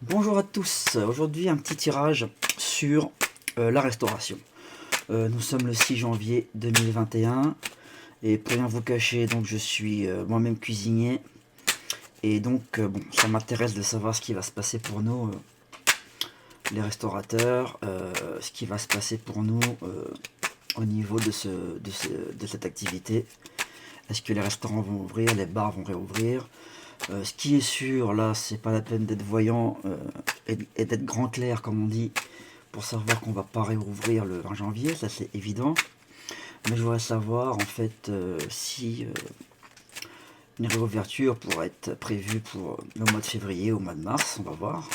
Bonjour à tous, aujourd'hui un petit tirage sur la restauration. Nous sommes le 6 janvier 2021 et pour rien vous cacher, donc je suis moi-même cuisinier et donc bon, ça m'intéresse de savoir ce qui va se passer pour nous, les restaurateurs, ce qui va se passer pour nous au niveau de cette activité. Est-ce que les restaurants vont ouvrir, les bars vont réouvrir? Ce qui est sûr, là, c'est pas la peine d'être voyant et d'être grand clair, comme on dit, pour savoir qu'on va pas réouvrir le 20 janvier, ça c'est évident. Mais je voudrais savoir, en fait, si une réouverture pourrait être prévue pour le mois de février ou au mois de mars, on va voir.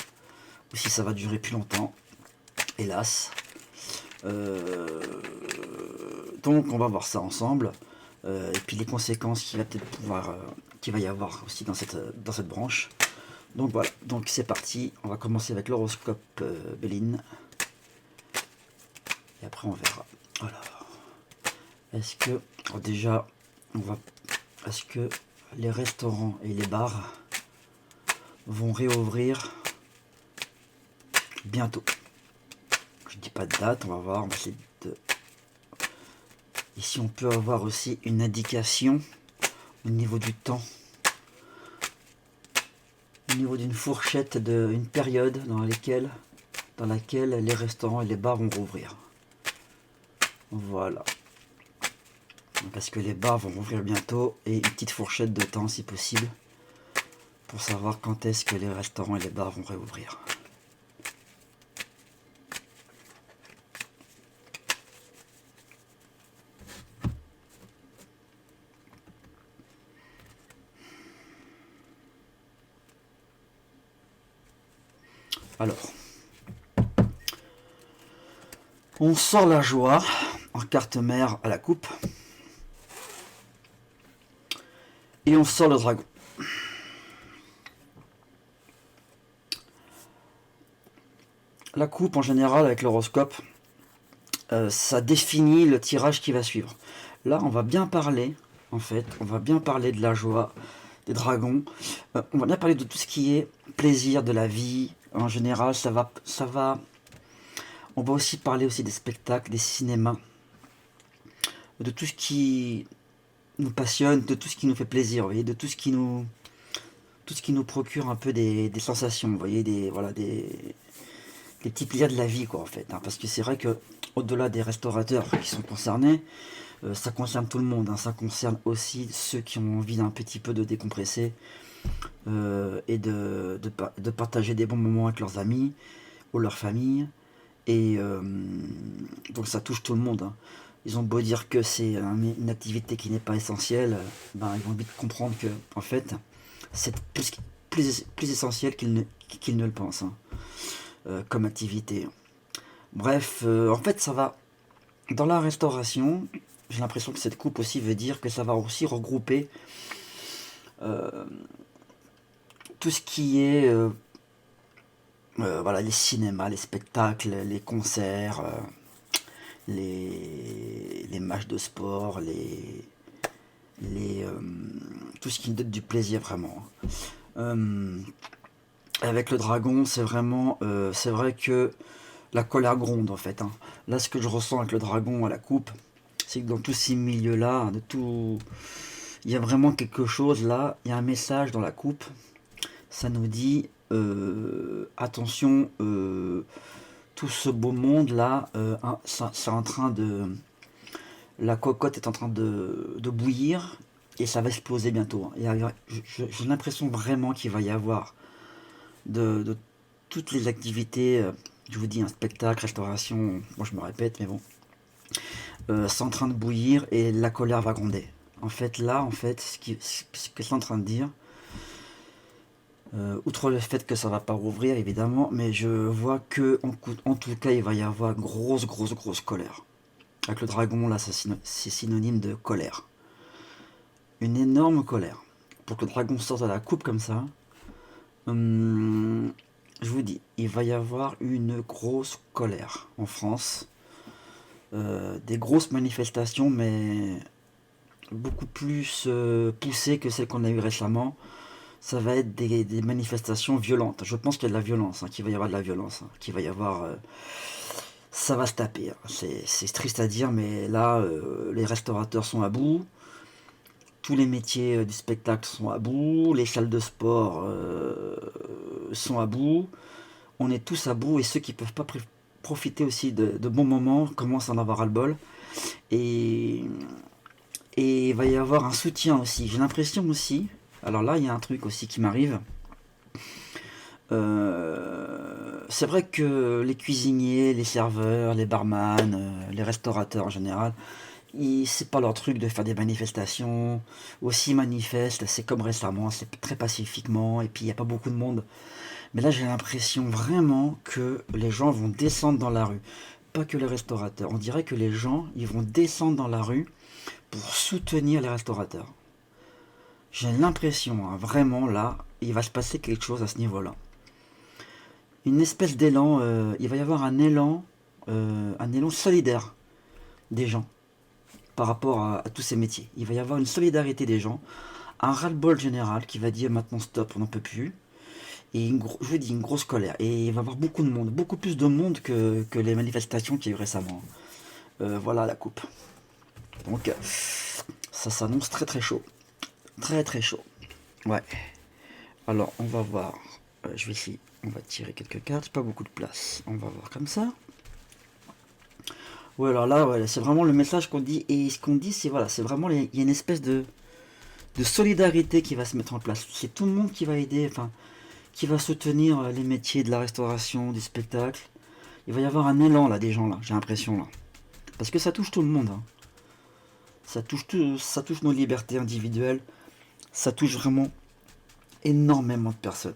Ou si ça va durer plus longtemps, hélas. Euh, donc on va voir ça ensemble. Et puis les conséquences qu'il va y avoir aussi dans cette branche. Donc voilà, donc c'est parti, on va commencer avec l'horoscope Béline. Et après on verra. Alors, est-ce que, alors déjà, est-ce que les restaurants et les bars vont réouvrir bientôt? Je dis pas de date, on va voir, on va essayer de... Ici on peut avoir aussi une indication au niveau du temps. Au niveau d'une fourchette, une période dans laquelle les restaurants et les bars vont rouvrir. Voilà. Parce que les bars vont rouvrir bientôt et une petite fourchette de temps si possible pour savoir quand est-ce que les restaurants et les bars vont réouvrir. Alors, on sort la joie en carte mère à la coupe et on sort le dragon. La coupe en général avec l'horoscope, ça définit le tirage qui va suivre. Là on va bien parler, en fait, on va bien parler de la joie, des dragons, on va bien parler de tout ce qui est plaisir de la vie. En général ça va. On va aussi parler aussi des spectacles, des cinémas, de tout ce qui nous passionne, de tout ce qui nous fait plaisir, vous voyez, de tout ce qui nous procure un peu des sensations, vous voyez, voilà, des petits plaisirs de la vie, quoi, en fait. Hein, parce que c'est vrai que au-delà des restaurateurs qui sont concernés, ça concerne tout le monde. Hein, ça concerne aussi ceux qui ont envie d'un petit peu de décompresser et de partager des bons moments avec leurs amis ou leur famille. Et donc ça touche tout le monde. Hein. Ils ont beau dire que c'est une activité qui n'est pas essentielle, ben, ils vont vite comprendre que, en fait, c'est plus essentiel qu'ils ne le pensent, hein, comme activité. Bref, en fait, ça va. Dans la restauration, j'ai l'impression que cette coupe aussi veut dire que ça va aussi regrouper euh, tout ce qui est voilà, les cinémas, les spectacles, les concerts, les matchs de sport, les, tout ce qui donne du plaisir vraiment. Euh, Avec le dragon, c'est vrai que la colère gronde en fait. Hein. Là, ce que je ressens avec le dragon à la coupe, c'est que dans tous ces milieux-là, il y a vraiment quelque chose là. Il y a un message dans la coupe. Ça nous dit attention, tout ce beau monde là, c'est en train de, la cocotte est en train de bouillir et ça va exploser bientôt. Hein. J'ai l'impression vraiment qu'il va y avoir de toutes les activités, je vous dis un spectacle, restauration, moi je me répète, mais bon, c'est en train de bouillir et la colère va gronder. En fait, là, en fait, ce que c'est en train de dire, outre le fait que ça va pas rouvrir évidemment, mais je vois que en tout cas, il va y avoir grosse colère. Avec le dragon, là, c'est synonyme de colère. Une énorme colère. Pour que le dragon sorte à la coupe comme ça, hum, je vous dis, il va y avoir une grosse colère en France. Des grosses manifestations, mais beaucoup plus poussées que celles qu'on a eues récemment. ça va être des manifestations violentes. Je pense qu'il y a de la violence, hein, qu'il va y avoir de la violence, hein, qu'il va y avoir... ça va se taper, hein. C'est triste à dire, mais là, les restaurateurs sont à bout, tous les métiers du spectacle sont à bout, les salles de sport sont à bout, on est tous à bout, et ceux qui peuvent pas profiter aussi de bons moments commencent à en avoir ras-le-bol. Et, et il va y avoir un soutien aussi. J'ai l'impression aussi, alors là, il y a un truc aussi qui m'arrive. C'est vrai que les cuisiniers, les serveurs, les barman, les restaurateurs en général, c'est pas leur truc de faire des manifestations. Aussi manifestent, c'est comme récemment, c'est très pacifiquement, et puis il n'y a pas beaucoup de monde. Mais là, j'ai l'impression vraiment que les gens vont descendre dans la rue. Pas que les restaurateurs. On dirait que les gens, ils vont descendre dans la rue pour soutenir les restaurateurs. J'ai l'impression, hein, vraiment là, il va se passer quelque chose à ce niveau-là. Une espèce d'élan, il va y avoir un élan solidaire des gens par rapport à tous ces métiers. Il va y avoir une solidarité des gens, un ras-le-bol général qui va dire maintenant stop, on n'en peut plus. Et je vous dis une grosse colère. Et il va y avoir beaucoup de monde, beaucoup plus de monde que les manifestations qu'il y a eu récemment. Voilà la coupe. Donc ça s'annonce très très chaud. Très très chaud. Ouais. Alors on va voir. Je vais essayer. On va tirer quelques cartes. Pas beaucoup de place. On va voir comme ça. Ouais, alors là, ouais, c'est vraiment le message qu'on dit. Et ce qu'on dit, c'est voilà, c'est vraiment il y a une espèce de solidarité qui va se mettre en place. C'est tout le monde qui va aider, enfin, qui va soutenir les métiers de la restauration, du spectacle. Il va y avoir un élan là des gens là, j'ai l'impression là. Parce que ça touche tout le monde, hein. Ça touche nos libertés individuelles. Ça touche vraiment énormément de personnes.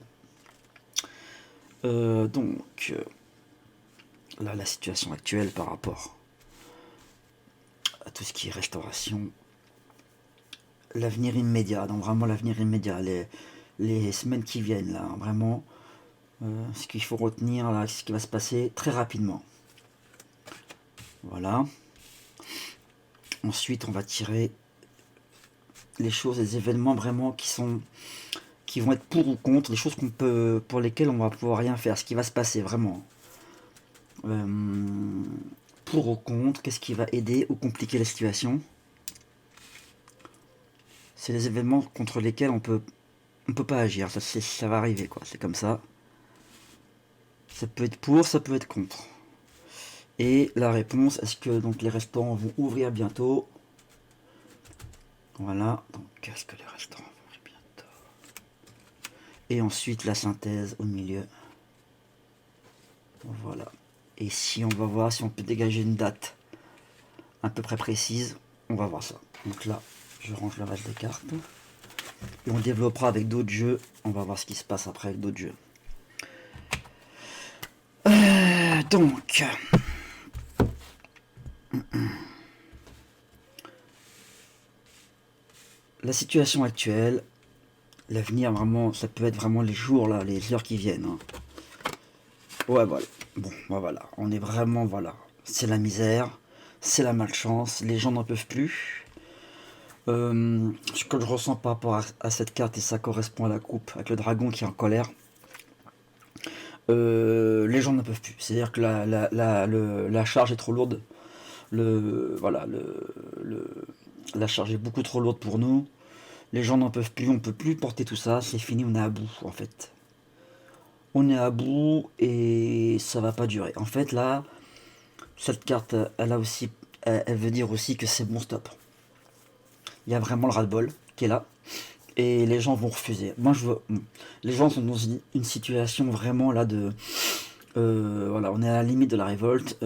Donc, là, la situation actuelle par rapport à tout ce qui est restauration, l'avenir immédiat, donc vraiment l'avenir immédiat, les semaines qui viennent, là, vraiment, ce qu'il faut retenir, là, ce qui va se passer très rapidement. Voilà. Ensuite, on va tirer les choses, les événements vraiment qui vont être pour ou contre, les choses pour lesquelles on va pouvoir rien faire, ce qui va se passer vraiment. Pour ou contre, qu'est-ce qui va aider ou compliquer la situation. C'est les événements contre lesquels on peut pas agir, ça va arriver quoi, c'est comme ça. Ça peut être pour, ça peut être contre. Et la réponse, est-ce que donc les restaurants vont ouvrir bientôt? Voilà, donc est-ce que les restaurants vont ouvrir bientôt? Et ensuite la synthèse au milieu. Voilà. Et si on va voir si on peut dégager une date à peu près précise, on va voir ça. Donc là, je range le reste des cartes. Et on développera avec d'autres jeux. On va voir ce qui se passe après avec d'autres jeux. Donc... La situation actuelle, l'avenir vraiment, ça peut être vraiment les jours là, les heures qui viennent, hein. Ouais, voilà. Bon, voilà. On est vraiment, voilà. C'est la misère, c'est la malchance, les gens n'en peuvent plus. Ce que je ressens par rapport à cette carte, et ça correspond à la coupe, avec le dragon qui est en colère, les gens n'en peuvent plus. C'est-à-dire que la charge est trop lourde. La charge est beaucoup trop lourde pour nous. Les gens n'en peuvent plus, on peut plus porter tout ça, c'est fini, on est à bout en fait. On est à bout et ça va pas durer. En fait là, cette carte, elle veut dire aussi que c'est bon stop. Il y a vraiment le ras-le-bol qui est là et les gens vont refuser. Les gens sont dans une situation vraiment là de, voilà, on est à la limite de la révolte.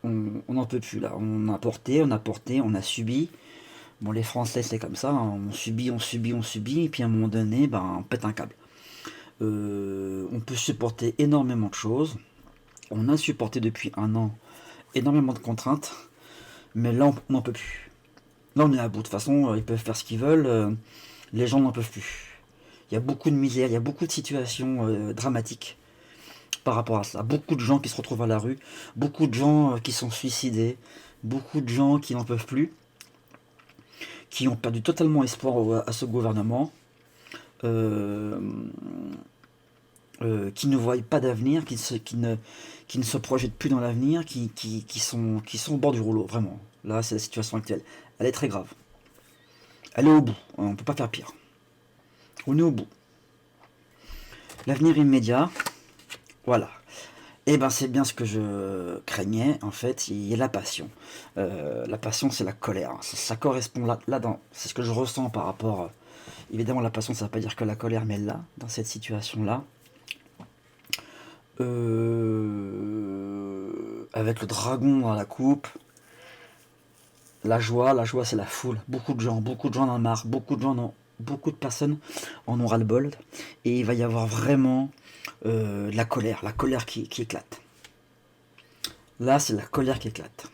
On n'en peut plus là. On a porté, on a subi. Bon, les Français, c'est comme ça, hein. On subit, et puis à un moment donné, ben, on pète un câble. On peut supporter énormément de choses. On a supporté depuis un an énormément de contraintes, mais là, on n'en peut plus. Là, on est à bout. De toute façon, ils peuvent faire ce qu'ils veulent. Les gens n'en peuvent plus. Il y a beaucoup de misère, il y a beaucoup de situations dramatiques par rapport à ça. Beaucoup de gens qui se retrouvent à la rue, beaucoup de gens qui sont suicidés, beaucoup de gens qui n'en peuvent plus, qui ont perdu totalement espoir à ce gouvernement. euh, qui ne voient pas d'avenir, qui ne se projettent plus dans l'avenir, qui sont au bord du rouleau, vraiment. Là, c'est la situation actuelle. Elle est très grave. Elle est au bout. On ne peut pas faire pire. On est au bout. L'avenir immédiat, voilà. Et ben c'est bien ce que je craignais, en fait, il y a la passion. La passion, c'est la colère. Ça correspond là-dedans. C'est ce que je ressens par rapport... évidemment, la passion, ça ne veut pas dire que la colère, mais là, dans cette situation-là, avec le dragon dans la coupe, la joie c'est la foule. Beaucoup de gens en ont marre, beaucoup de personnes en ont ras-le-bol. Et il va y avoir vraiment la colère qui éclate. Là, c'est la colère qui éclate.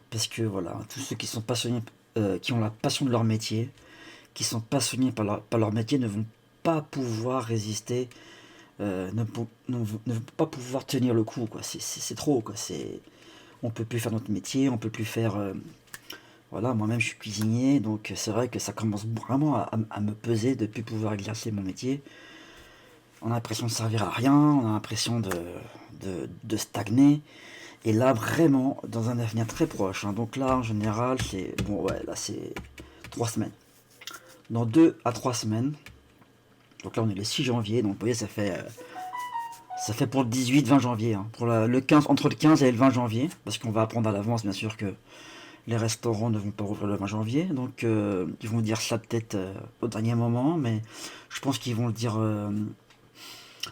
Parce que voilà, tous ceux qui sont passionnés, qui ont la passion de leur métier, qui sont passionnés par leur métier, ne vont pas pouvoir résister, ne vont pas pouvoir tenir le coup, quoi. C'est trop, quoi. On peut plus faire notre métier, on peut plus faire... voilà, moi-même je suis cuisinier, donc c'est vrai que ça commence vraiment à me peser de ne plus pouvoir exercer mon métier. On a l'impression de servir à rien, on a l'impression de stagner. Et là, vraiment, dans un avenir très proche, hein, donc là, en général, c'est... Bon, ouais, là, c'est 3 semaines. Dans 2 à 3 semaines, donc là, on est le 6 janvier, donc vous voyez, ça fait pour le 18-20 janvier, hein, pour le 15, entre le 15 et le 20 janvier, parce qu'on va apprendre à l'avance, bien sûr, que les restaurants ne vont pas rouvrir le 20 janvier, donc ils vont dire ça peut-être au dernier moment, mais je pense qu'ils vont le dire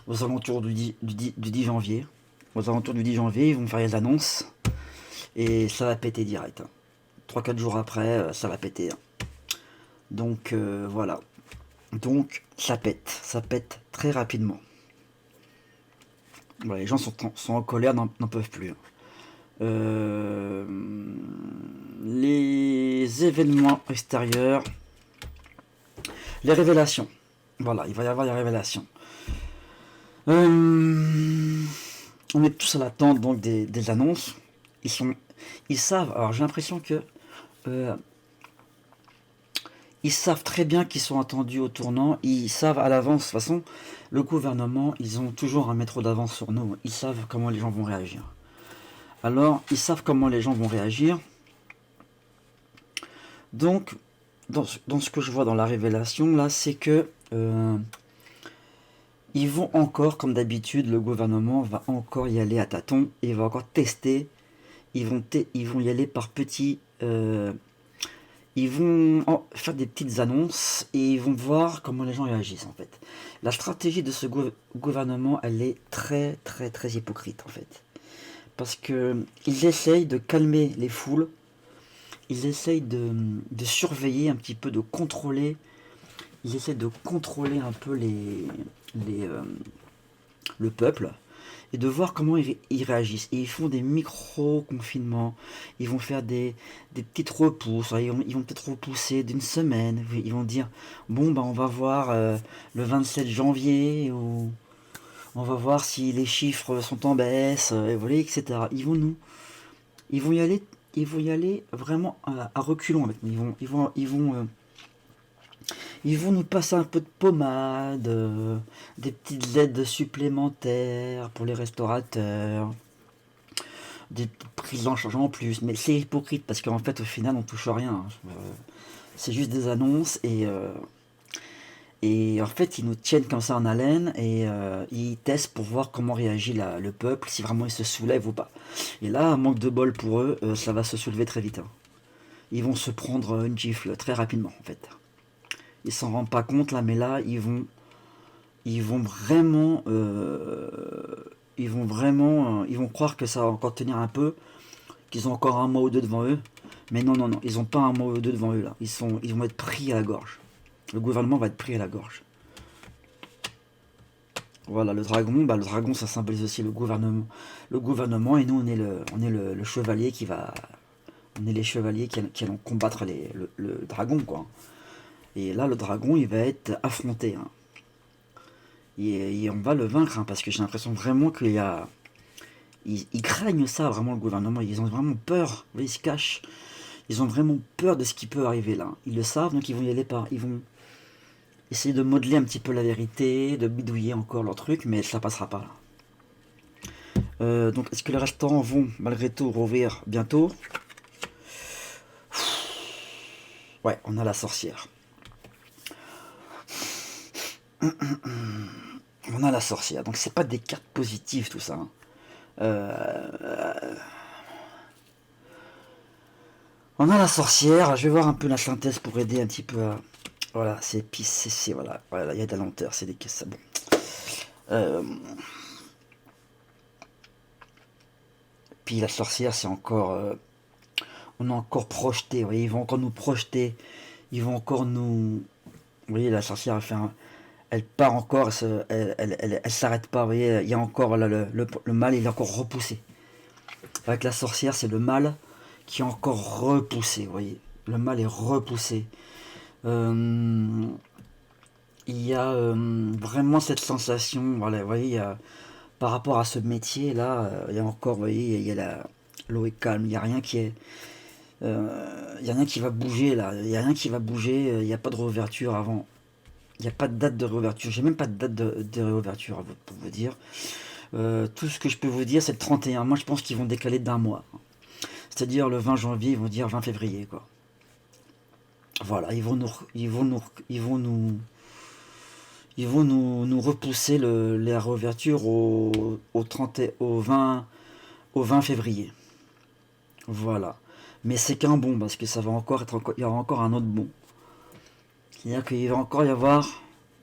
aux alentours du 10 janvier. Aux alentours du 10 janvier, ils vont faire les annonces, et ça va péter direct. Hein. 3-4 jours après, ça va péter. Hein. Donc voilà. Donc ça pète très rapidement. Voilà, les gens sont en colère, n'en peuvent plus. Hein. Les événements extérieurs, les révélations. Voilà, il va y avoir des révélations. On est tous à l'attente donc des annonces. Ils savent. Alors j'ai l'impression que ils savent très bien qu'ils sont attendus au tournant. Ils savent à l'avance. De toute façon, le gouvernement, ils ont toujours un métro d'avance sur nous. Ils savent comment les gens vont réagir. Alors, ils savent comment les gens vont réagir. Donc, dans ce que je vois dans la révélation, là, c'est que ils vont encore, comme d'habitude, le gouvernement va encore y aller à tâtons. Et il va encore tester. Ils vont y aller par petits... ils vont faire des petites annonces et ils vont voir comment les gens réagissent, en fait. La stratégie de ce gouvernement, elle est très, très, très hypocrite, en fait. Parce que ils essayent de calmer les foules, ils essayent de surveiller un petit peu, de contrôler, ils essayent de contrôler un peu le peuple et de voir comment ils réagissent. Et ils font des micro-confinements, ils vont faire des petites repousses, ils vont peut-être repousser d'une semaine, ils vont dire, bon, bah, on va voir le 27 janvier, ou on va voir si les chiffres sont en baisse, voilà, etc. Ils vont y aller vraiment à reculons avec nous. Ils vont nous passer un peu de pommade, des petites aides supplémentaires pour les restaurateurs, des petites prises en charge en plus. Mais c'est hypocrite parce qu'en fait, au final, on touche rien. Hein. C'est juste des annonces et en fait, ils nous tiennent comme ça en haleine et ils testent pour voir comment réagit le peuple, si vraiment ils se soulèvent ou pas. Et là, manque de bol pour eux, ça va se soulever très vite. Hein. Ils vont se prendre une gifle très rapidement, en fait. Ils s'en rendent pas compte là, mais là, ils vont vraiment, ils vont croire que ça va encore tenir un peu, qu'ils ont encore un mois ou deux devant eux. Mais non, ils ont pas un mois ou deux devant eux là. Ils vont être pris à la gorge. Le gouvernement va être pris à la gorge. Voilà, le dragon, ça symbolise aussi le gouvernement. Le gouvernement, et nous, on est le chevalier qui va... On est les chevaliers qui allons combattre le dragon, quoi. Et là, le dragon, il va être affronté. Hein. Et on va le vaincre, hein, parce que j'ai l'impression vraiment qu'il y a... Ils craignent ça, vraiment, le gouvernement. Ils ont vraiment peur. Ils se cachent. Ils ont vraiment peur de ce qui peut arriver, là. Ils le savent, donc ils vont y aller par... Ils essayer de modeler un petit peu la vérité, de bidouiller encore leur truc, mais ça passera pas là. Donc est-ce que les restaurants vont malgré tout rouvrir bientôt? Ouais, on a la sorcière. On a la sorcière, donc c'est pas des cartes positives tout ça. Hein. On a la sorcière, je vais voir un peu la synthèse pour aider un petit peu à... Voilà, c'est pisse, c'est voilà, il y a de la lenteur, c'est des caisses, bon. Puis la sorcière, c'est encore... on a encore projeté, vous voyez, ils vont encore nous projeter, ils vont encore nous... Vous voyez, la sorcière, elle part encore, elle s'arrête pas, vous voyez, il y a encore, là, le mal, il est encore repoussé. Avec la sorcière, c'est le mal qui est encore repoussé, vous voyez. Le mal est repoussé. Il y a vraiment cette sensation, voilà, vous voyez, par rapport à ce métier là, il y a encore, vous voyez, il y a l'eau est calme, il n'y a rien qui est, il y a rien qui va bouger là, il n'y a rien qui va bouger, il n'y a pas de réouverture avant, il n'y a pas de date de réouverture, j'ai même pas de date de réouverture pour vous dire. Tout ce que je peux vous dire, c'est le 31. Moi, je pense qu'ils vont décaler d'un mois. C'est-à-dire le 20 janvier, ils vont dire 20 février, quoi. Voilà, ils vont nous repousser la réouverture au 30, au 20 février. Voilà. Mais c'est qu'un bon, parce que ça va encore être, il y aura encore un autre bon. C'est-à-dire qu'il va encore y avoir,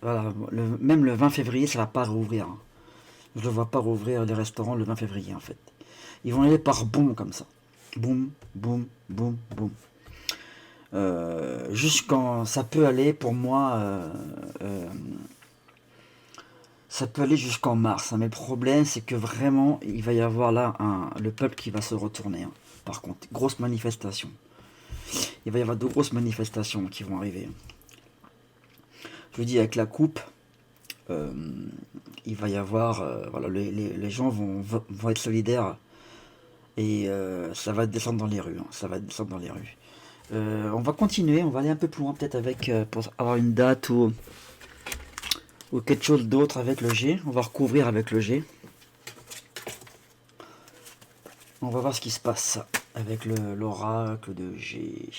voilà, même le 20 février, ça va pas rouvrir. Hein. Je ne vois pas rouvrir les restaurants le 20 février, en fait. Ils vont aller par bon, comme ça. Boum, boum, boum, boum. Jusqu'en... Ça peut aller, pour moi... ça peut aller jusqu'en mars. Hein, mais le problème, c'est que vraiment, il va y avoir là le peuple qui va se retourner. Hein. Par contre, grosse manifestation. Il va y avoir de grosses manifestations qui vont arriver. Je vous dis, avec la coupe, il va y avoir... voilà, les gens vont être solidaires. Et ça va descendre dans les rues. Hein, ça va descendre dans les rues. On va continuer, on va aller un peu plus loin peut-être avec pour avoir une date ou quelque chose d'autre avec le G. On va recouvrir avec le G. On va voir ce qui se passe avec l'oracle de G.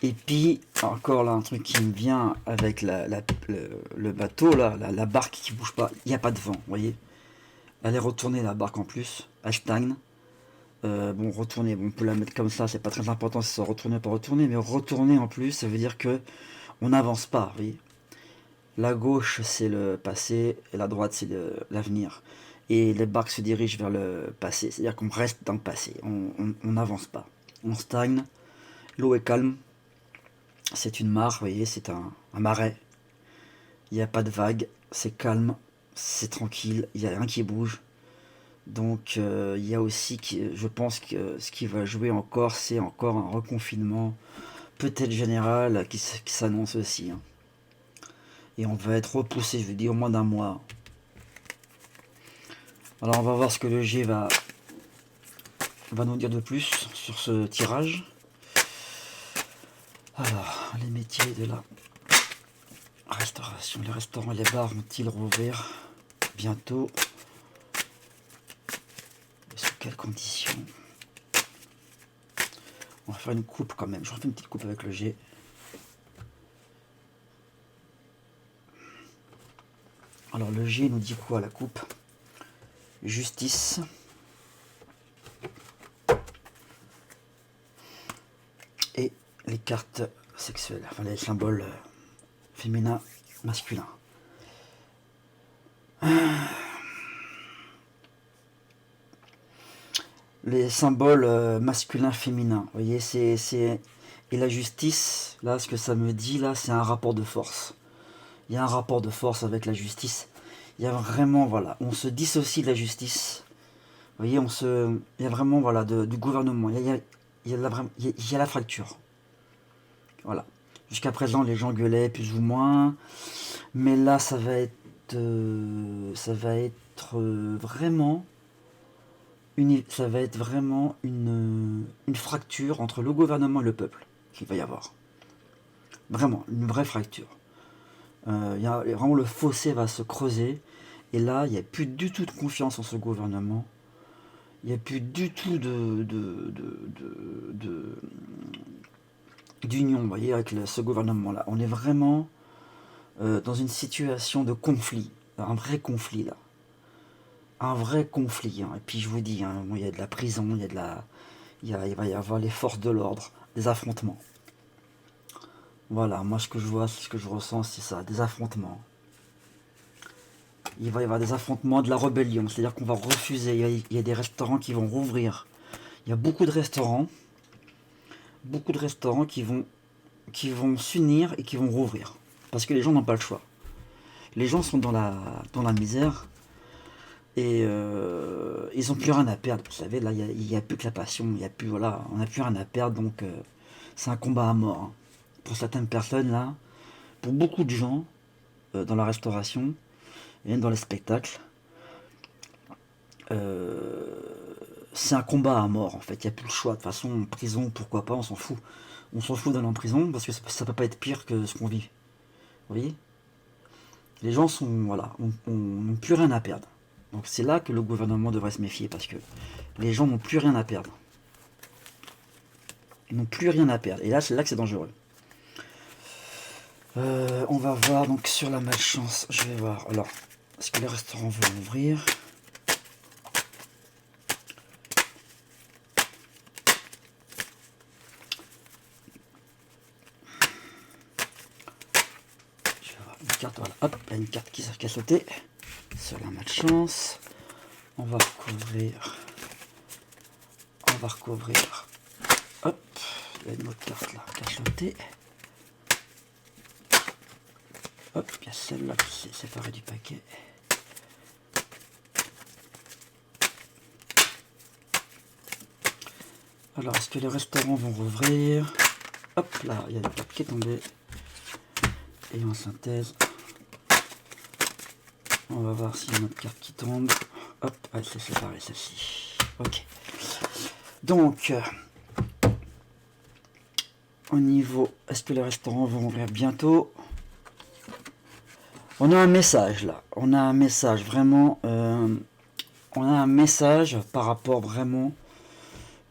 Et puis encore là un truc qui me vient avec le bateau là, la barque qui bouge pas. Il n'y a pas de vent, vous voyez. Elle est retournée la barque en plus, elle stagne. Bon, retourner, bon, on peut la mettre comme ça, c'est pas très important si ça retourner ou pas retourner, mais retourner en plus, ça veut dire que on n'avance pas, vous voyez. La gauche, c'est le passé, et la droite, c'est l'avenir. Et les barques se dirigent vers le passé, c'est-à-dire qu'on reste dans le passé, on n'avance pas. On stagne, l'eau est calme, c'est une mare, vous voyez, c'est un marais. Il n'y a pas de vagues, c'est calme, c'est tranquille, il n'y a rien qui bouge. Donc il y a aussi, je pense que ce qui va jouer encore, c'est encore un reconfinement, peut-être général, qui s'annonce aussi. Hein. Et on va être repoussé, je veux dire, au moins d'un mois. Alors on va voir ce que le G va nous dire de plus sur ce tirage. Alors, les métiers de la restauration, les restaurants et les bars vont-ils rouvrir bientôt? Sous quelles conditions? On va faire une coupe quand même. Je refais une petite coupe avec le G. Alors le G nous dit quoi la coupe? Justice. Et les cartes sexuelles, enfin les symboles féminins, masculins. Les symboles masculins, féminins. Vous voyez, et la justice, là, ce que ça me dit, là, c'est un rapport de force. Il y a un rapport de force avec la justice. Il y a vraiment, voilà, on se dissocie de la justice. Vous voyez, il y a vraiment, voilà, du gouvernement. Il y a la fracture. Voilà. Jusqu'à présent, les gens gueulaient plus ou moins. Mais là, ça va être vraiment... ça va être vraiment une fracture entre le gouvernement et le peuple qu'il va y avoir. Vraiment, une vraie fracture. Vraiment le fossé va se creuser. Et là, il n'y a plus du tout de confiance en ce gouvernement. Il n'y a plus du tout d'union, vous voyez, avec ce gouvernement-là. On est vraiment dans une situation de conflit. Un vrai conflit, là. Un vrai conflit. Hein. Et puis je vous dis, hein, bon, il y a de la prison, il va y avoir les forces de l'ordre, des affrontements. Voilà, moi ce que je vois, ce que je ressens, c'est ça, des affrontements. Il va y avoir des affrontements, de la rébellion, c'est-à-dire qu'on va refuser, il y a des restaurants qui vont rouvrir. Il y a beaucoup de restaurants qui vont s'unir et qui vont rouvrir. Parce que les gens n'ont pas le choix. Les gens sont dans la misère et ils n'ont plus rien à perdre. Vous savez, là, il n'y a plus que la passion, il y a plus, voilà, on n'a plus rien à perdre, donc c'est un combat à mort. Hein. Pour certaines personnes, là, pour beaucoup de gens, dans la restauration, et même dans les spectacles, c'est un combat à mort en fait, il n'y a plus le choix. De toute façon, en prison, pourquoi pas, on s'en fout. On s'en fout d'aller en prison parce que ça peut pas être pire que ce qu'on vit. Vous voyez. Les gens sont, voilà, n'ont plus rien à perdre. Donc c'est là que le gouvernement devrait se méfier parce que les gens n'ont plus rien à perdre. Ils n'ont plus rien à perdre. Et là, c'est là que c'est dangereux. On va voir donc sur la malchance. Je vais voir. Alors, est-ce que les restaurants vont ouvrir? Voilà, hop, il y a une carte qui a sauté. C'est la malchance. On va recouvrir. Hop, il y a une autre carte là qui a sauté. Hop, il y a celle-là qui s'est séparée du paquet. Alors, est-ce que les restaurants vont rouvrir? Hop, là, il y a une carte qui est tombée. Et en synthèse, on va voir s'il y a une autre carte qui tombe. Hop, elle s'est séparée celle-ci. Ok. Donc, au niveau, est-ce que les restaurants vont ouvrir bientôt? On a un message là. On a un message vraiment. On a un message par rapport vraiment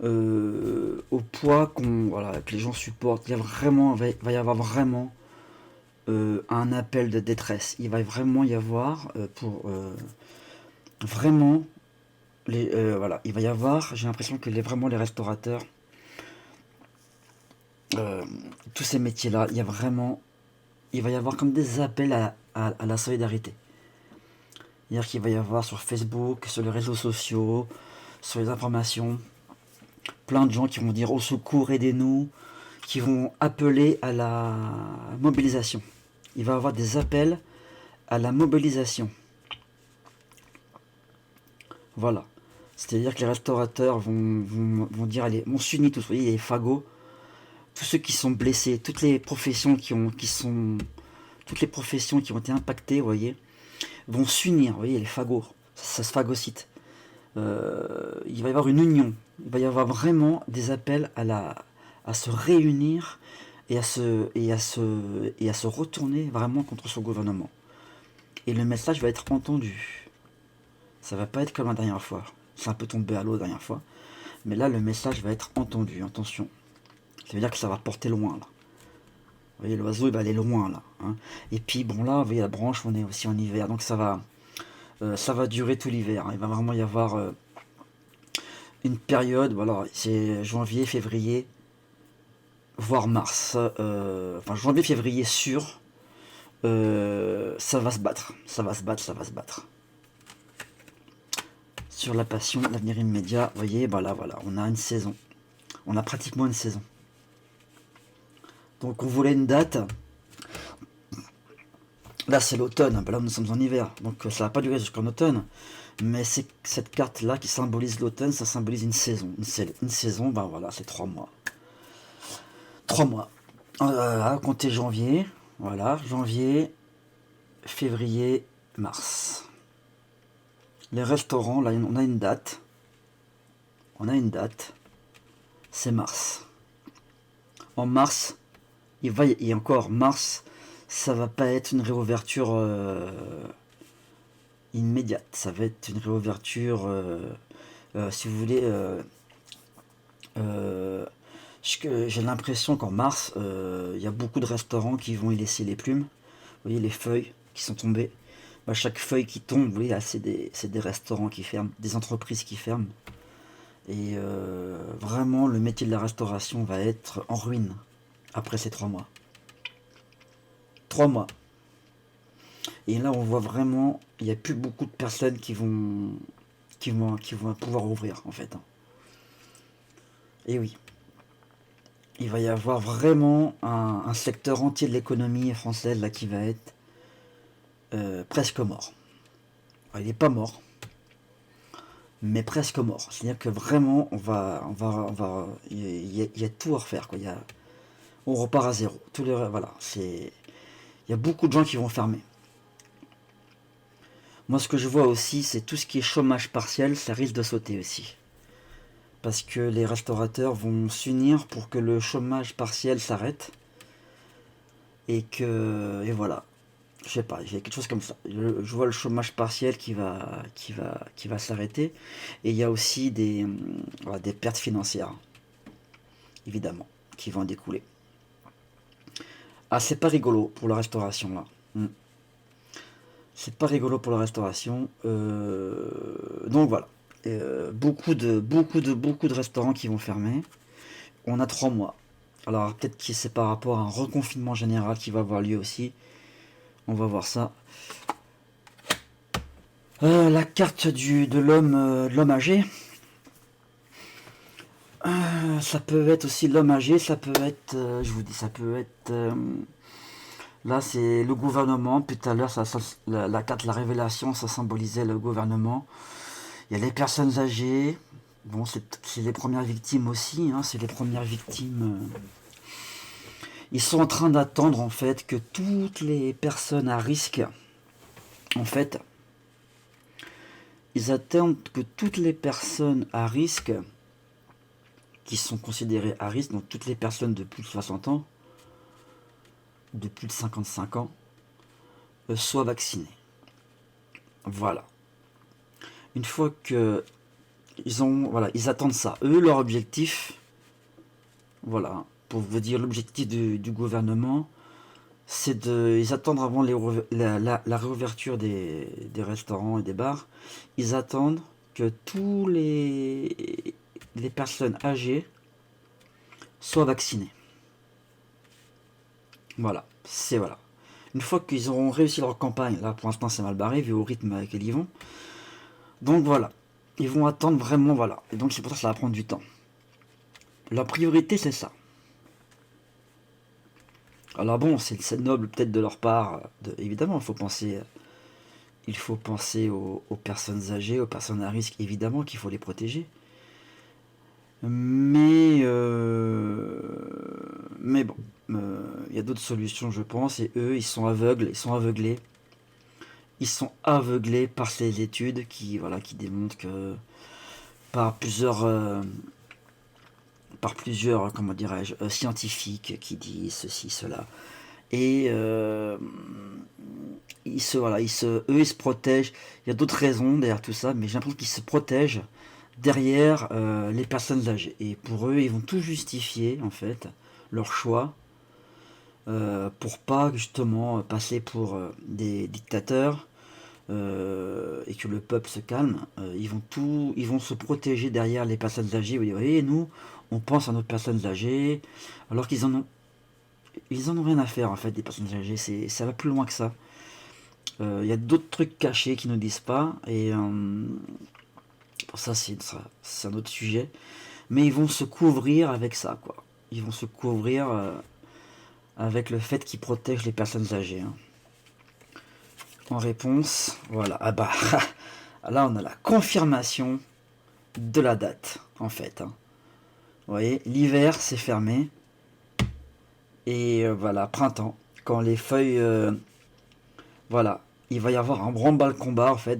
au poids que les gens supportent. Il va y avoir vraiment un appel de détresse. Il va vraiment y avoir pour vraiment il va y avoir. J'ai l'impression que vraiment les restaurateurs, tous ces métiers-là, il va y avoir comme des appels à la solidarité. C'est-à-dire qu'il va y avoir sur Facebook, sur les réseaux sociaux, sur les informations, plein de gens qui vont dire au secours, aidez-nous, qui vont appeler à la mobilisation. Il va y avoir des appels à la mobilisation. Voilà. C'est-à-dire que les restaurateurs vont dire, allez, on s'unit tous, vous voyez, il y a les fagots, tous ceux qui sont blessés, toutes les professions qui ont été impactées, vous voyez, vont s'unir, vous voyez, les fagots, ça se phagocyte. Il va y avoir une union, il va y avoir vraiment des appels à se réunir et à se retourner vraiment contre ce gouvernement. Et le message va être entendu. Ça va pas être comme la dernière fois. C'est un peu tombé à l'eau la dernière fois. Mais là, le message va être entendu. Attention. Ça veut dire que ça va porter loin, là. Vous voyez, l'oiseau, il va aller loin, là. Hein. Et puis, bon, là, vous voyez, la branche, on est aussi en hiver. Donc, ça va durer tout l'hiver. Hein. Il va vraiment y avoir une période, voilà, c'est janvier, février, voire mars. Enfin, janvier, février sûr. Ça va se battre. Ça va se battre. Sur la passion, l'avenir immédiat, vous voyez, voilà, on a une saison. On a pratiquement une saison. Donc on voulait une date. Là c'est l'automne, là nous sommes en hiver, donc ça va pas durer jusqu'en automne. Mais c'est cette carte là qui symbolise l'automne, ça symbolise une saison. Une saison, ben voilà, c'est 3 mois. 3 mois. À compter janvier, voilà, janvier, février, mars. Les restaurants, là on a une date. on a une date, c'est mars. En mars, et encore mars, ça va pas être une réouverture immédiate, ça va être une réouverture, si vous voulez, j'ai l'impression qu'en mars, il y a beaucoup de restaurants qui vont y laisser les plumes. Vous voyez les feuilles qui sont tombées. Bah, chaque feuille qui tombe, vous voyez, là, c'est des restaurants qui ferment, des entreprises qui ferment. Et vraiment, le métier de la restauration va être en ruine après ces 3 mois. 3 mois. Et là, on voit vraiment, il n'y a plus beaucoup de personnes qui vont pouvoir ouvrir, en fait. Et oui, il va y avoir vraiment un secteur entier de l'économie française là qui va être presque mort. Il n'est pas mort, mais presque mort. C'est-à-dire que vraiment, il y a tout à refaire, quoi. On repart à zéro. Voilà, il y a beaucoup de gens qui vont fermer. Moi, ce que je vois aussi, c'est tout ce qui est chômage partiel, ça risque de sauter aussi. Parce que les restaurateurs vont s'unir pour que le chômage partiel s'arrête. Et voilà. Je sais pas, j'ai quelque chose comme ça. Je vois le chômage partiel qui va s'arrêter. Et il y a aussi des pertes financières, évidemment, qui vont en découler. Ah, c'est pas rigolo pour la restauration, là. C'est pas rigolo pour la restauration. Donc voilà. Beaucoup de restaurants qui vont fermer. On a 3 mois. Alors peut-être que c'est par rapport à un reconfinement général qui va avoir lieu aussi. On va voir ça. La carte de l'homme âgé. Ça peut être aussi l'homme âgé. Ça peut être, je vous dis, ça peut être. Là, c'est le gouvernement. Puis tout à l'heure, la carte, la révélation, ça symbolisait le gouvernement. Il y a les personnes âgées. Bon, c'est les premières victimes aussi. Hein, c'est les premières victimes. Ils sont en train d'attendre, en fait, que toutes les personnes à risque, en fait, ils attendent que toutes les personnes à risque, qui sont considérées à risque, donc toutes les personnes de plus de 60 ans, de plus de 55 ans, soient vaccinées. Voilà. Une fois que ils attendent ça. Eux, leur objectif, voilà, pour vous dire l'objectif du gouvernement, ils attendent avant la réouverture des restaurants et des bars, ils attendent que tous les personnes âgées soient vaccinées. Voilà, voilà. Une fois qu'ils auront réussi leur campagne, là pour l'instant c'est mal barré vu au rythme avec lequel ils vont. Donc voilà, ils vont attendre vraiment, voilà. Et donc c'est pour ça que ça va prendre du temps. La priorité c'est ça. Alors bon, c'est noble peut-être de leur part. Évidemment, il faut penser aux personnes âgées, aux personnes à risque, évidemment qu'il faut les protéger. Mais bon, il y a d'autres solutions, je pense, et eux, ils sont aveuglés. Ils sont aveuglés par ces études qui démontrent que par plusieurs, comment dirais-je, scientifiques qui disent ceci, cela. Et eux, ils se protègent. Il y a d'autres raisons derrière tout ça, mais j'ai l'impression qu'ils se protègent derrière les personnes âgées. Et pour eux, ils vont tout justifier, en fait, leur choix, pour pas justement passer pour des dictateurs et que le peuple se calme. Ils vont se protéger derrière les personnes âgées. Vous voyez, nous, on pense à nos personnes âgées, alors qu'ils en ont rien à faire, en fait, des personnes âgées. Ça va plus loin que ça. Il y a d'autres trucs cachés qui ne nous disent pas, et pour ça, c'est un autre sujet. Mais ils vont se couvrir avec ça, quoi. Ils vont se couvrir avec le fait qu'ils protègent les personnes âgées. Hein. En réponse, voilà. Ah bah, là, on a la confirmation de la date, en fait. Hein. Vous voyez, l'hiver, c'est fermé. Et voilà, printemps, quand les feuilles... voilà, il va y avoir un branle-bas-le-combat, en fait.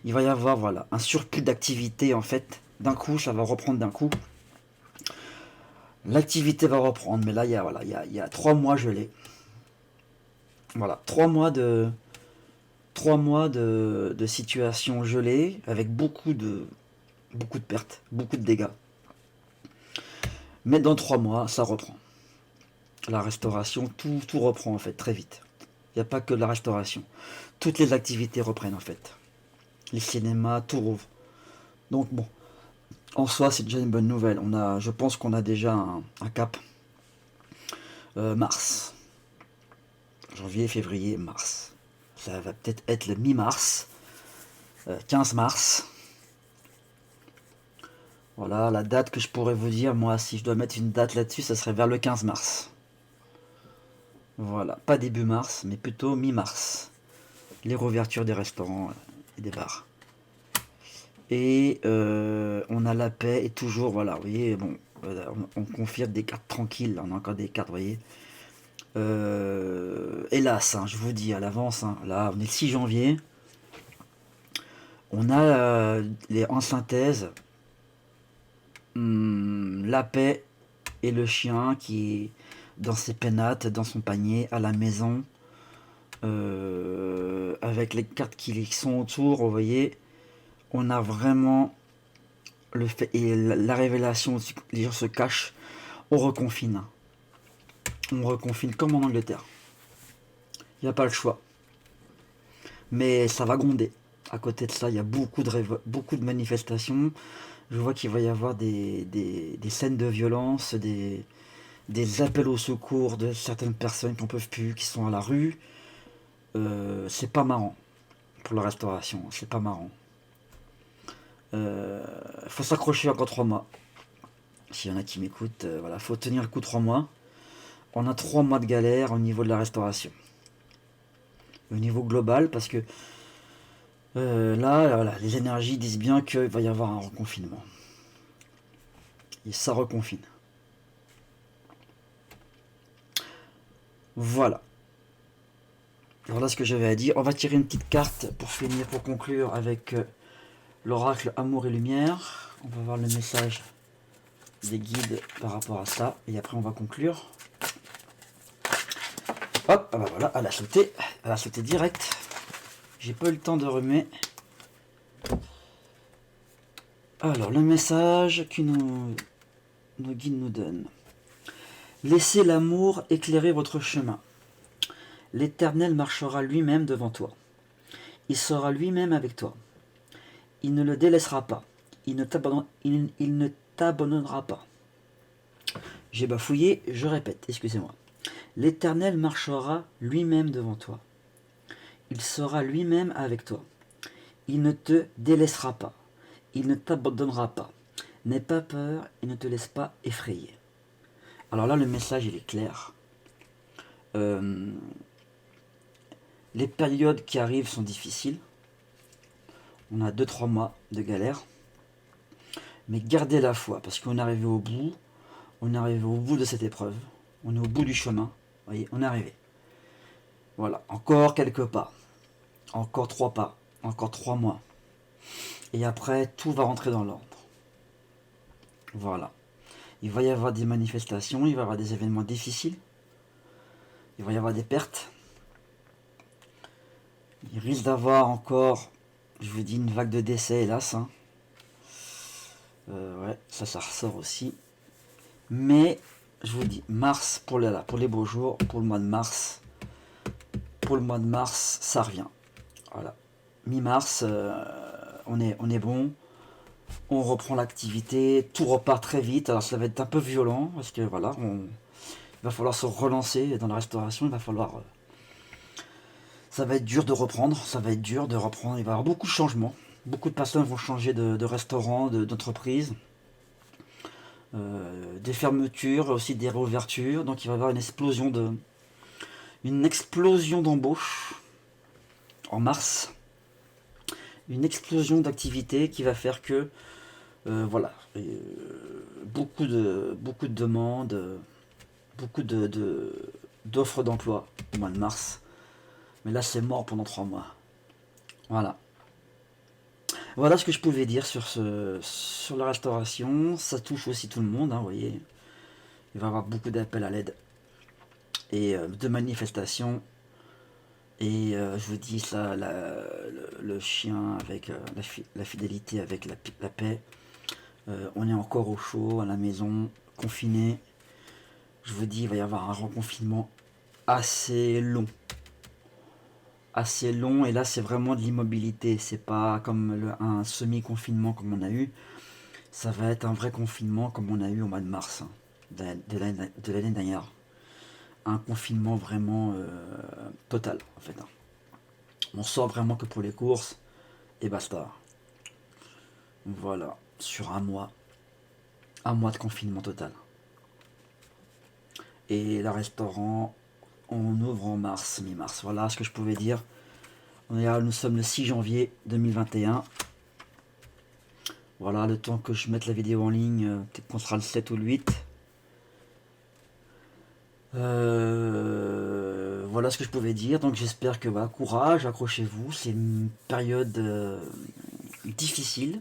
Il va y avoir, voilà, un surplus d'activité, en fait, d'un coup, ça va reprendre d'un coup. L'activité va reprendre, mais là, voilà, il y a 3 mois gelés. Voilà, 3 mois de situation gelée avec beaucoup de pertes, beaucoup de dégâts. Mais dans 3 mois, ça reprend. La restauration, tout reprend en fait très vite. Il n'y a pas que la restauration. Toutes les activités reprennent en fait. Les cinémas, tout rouvre. Donc bon, en soi, c'est déjà une bonne nouvelle. Je pense qu'on a déjà un cap. Mars. Janvier, février, mars. Ça va peut-être être le mi-mars. 15 mars. Voilà, la date que je pourrais vous dire, moi, si je dois mettre une date là-dessus, ça serait vers le 15 mars. Voilà, pas début mars, mais plutôt mi-mars. Les réouvertures des restaurants et des bars. Et on a la paix et toujours, voilà, vous voyez, bon, on confirme des cartes tranquilles, on a encore des cartes, vous voyez. Hélas, hein, je vous dis à l'avance, hein, là, on est le 6 janvier. On a en synthèse la paix et le chien qui est dans ses pénates, dans son panier, à la maison, avec les cartes qui sont autour, vous voyez, on a vraiment le fait et la révélation, les gens se cachent, on reconfine. On reconfine comme en Angleterre. Il n'y a pas le choix. Mais ça va gronder. À côté de ça, il y a beaucoup de manifestations. Je vois qu'il va y avoir des scènes de violence, des appels au secours de certaines personnes qui n'en peuvent plus, qui sont à la rue. C'est pas marrant pour la restauration, c'est pas marrant. Faut s'accrocher encore 3 mois. S'il y en a qui m'écoutent, voilà, faut tenir le coup 3 mois. On a 3 mois de galère au niveau de la restauration. Au niveau global, parce que là, voilà, les énergies disent bien qu'il va y avoir un reconfinement. Et ça reconfine. Voilà. Voilà ce que j'avais à dire. On va tirer une petite carte pour finir, pour conclure avec l'oracle Amour et Lumière. On va voir le message des guides par rapport à ça. Et après, on va conclure. Hop, ah bah voilà, elle a sauté direct. J'ai pas eu le temps de remettre. Alors, le message que nos guides nous donnent. Laissez l'amour éclairer votre chemin. L'Éternel marchera lui-même devant toi. Il sera lui-même avec toi. Il ne le délaissera pas. Il ne t'abandonnera pas. J'ai bafouillé, je répète, excusez-moi. L'Éternel marchera lui-même devant toi. Il sera lui-même avec toi. Il ne te délaissera pas. Il ne t'abandonnera pas. N'aie pas peur et ne te laisse pas effrayer. Alors là, le message, il est clair. Les périodes qui arrivent sont difficiles. On a 2-3 mois de galère. Mais gardez la foi, parce qu'on est arrivé au bout. On est arrivé au bout de cette épreuve. On est au bout du chemin. Vous voyez, on est arrivé. Voilà, encore quelques pas. Encore 3 pas. Encore 3 mois. Et après, tout va rentrer dans l'ordre. Voilà. Il va y avoir des manifestations, il va y avoir des événements difficiles. Il va y avoir des pertes. Il risque d'avoir encore, je vous dis, une vague de décès, hélas. Hein. Ouais, ça ressort aussi. Mais, je vous dis, mars, pour les beaux jours, pour le mois de mars, ça revient. Voilà. Mi-mars, on est bon. On reprend l'activité, tout repart très vite. Alors ça va être un peu violent, parce que voilà, il va falloir se relancer dans la restauration, ça va être dur de reprendre, il va y avoir beaucoup de changements. Beaucoup de personnes vont changer de restaurant, d'entreprise. Des fermetures, aussi des réouvertures. Donc il va y avoir une explosion d'embauche en mars. Une explosion d'activité qui va faire que voilà, beaucoup de demandes, beaucoup d'offres d'emploi au mois de mars. Mais là, c'est mort pendant 3 mois. Voilà. Voilà ce que je pouvais dire sur la restauration. Ça touche aussi tout le monde, hein, vous voyez. Il va y avoir beaucoup d'appels à l'aide et de manifestations. Et je vous dis ça, le chien avec la fidélité avec la paix. On est encore au chaud, à la maison, confiné. Je vous dis, il va y avoir un reconfinement assez long. Assez long, et là c'est vraiment de l'immobilité. C'est pas comme un semi-confinement comme on a eu. Ça va être un vrai confinement comme on a eu au mois de mars, hein, de l'année dernière. Un confinement vraiment total en fait, hein. On sort vraiment que pour les courses et basta. Voilà, sur un mois de confinement total. Et le restaurant, on ouvre en mars, mi-mars. Voilà ce que je pouvais dire. Nous sommes le 6 janvier 2021. Voilà, le temps que je mette la vidéo en ligne, peut-être qu'on sera le 7 ou le 8. Voilà ce que je pouvais dire. Donc j'espère que voilà, courage, accrochez-vous. C'est une période difficile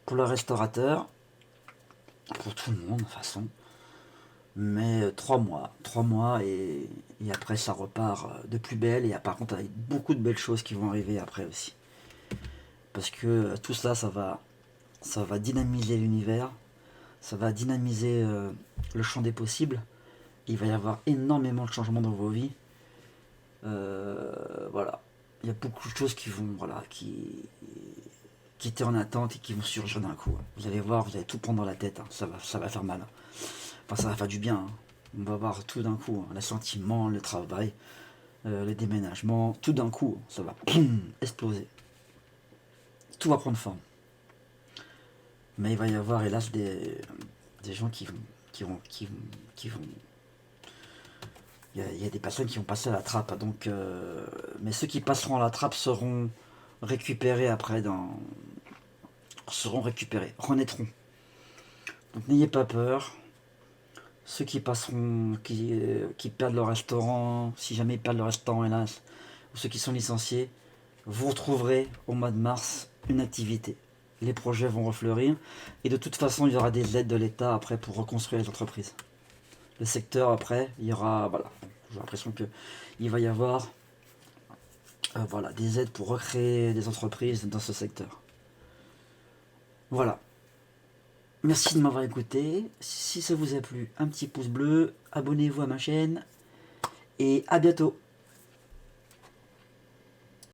pour le restaurateur, pour tout le monde de toute façon. Mais 3 mois et après ça repart de plus belle. Et par contre avec beaucoup de belles choses qui vont arriver après aussi. Parce que tout ça, ça va dynamiser l'univers, ça va dynamiser le champ des possibles. Il va y avoir énormément de changements dans vos vies. Voilà. Il y a beaucoup de choses qui vont, voilà, qui étaient en attente et qui vont surgir d'un coup. Vous allez voir, vous allez tout prendre dans la tête, hein. Ça va faire mal. Enfin, ça va faire du bien, hein. On va voir tout d'un coup, hein. Les sentiments, le travail, le déménagement, tout d'un coup, ça va exploser. Tout va prendre forme. Mais il va y avoir, hélas, des gens qui vont. Il y a des personnes qui vont passer à la trappe. Donc, mais ceux qui passeront à la trappe seront récupérés après seront récupérés, renaîtront. Donc n'ayez pas peur. Ceux qui passeront, qui perdent leur restaurant, si jamais ils perdent leur restaurant, hélas, ou ceux qui sont licenciés, vous retrouverez au mois de mars une activité. Les projets vont refleurir et de toute façon il y aura des aides de l'État après pour reconstruire les entreprises. Le secteur après, il y aura, voilà, j'ai l'impression que il va y avoir voilà, des aides pour recréer des entreprises dans ce secteur. Voilà. Merci de m'avoir écouté. Si ça vous a plu, un petit pouce bleu, abonnez-vous à ma chaîne et à bientôt.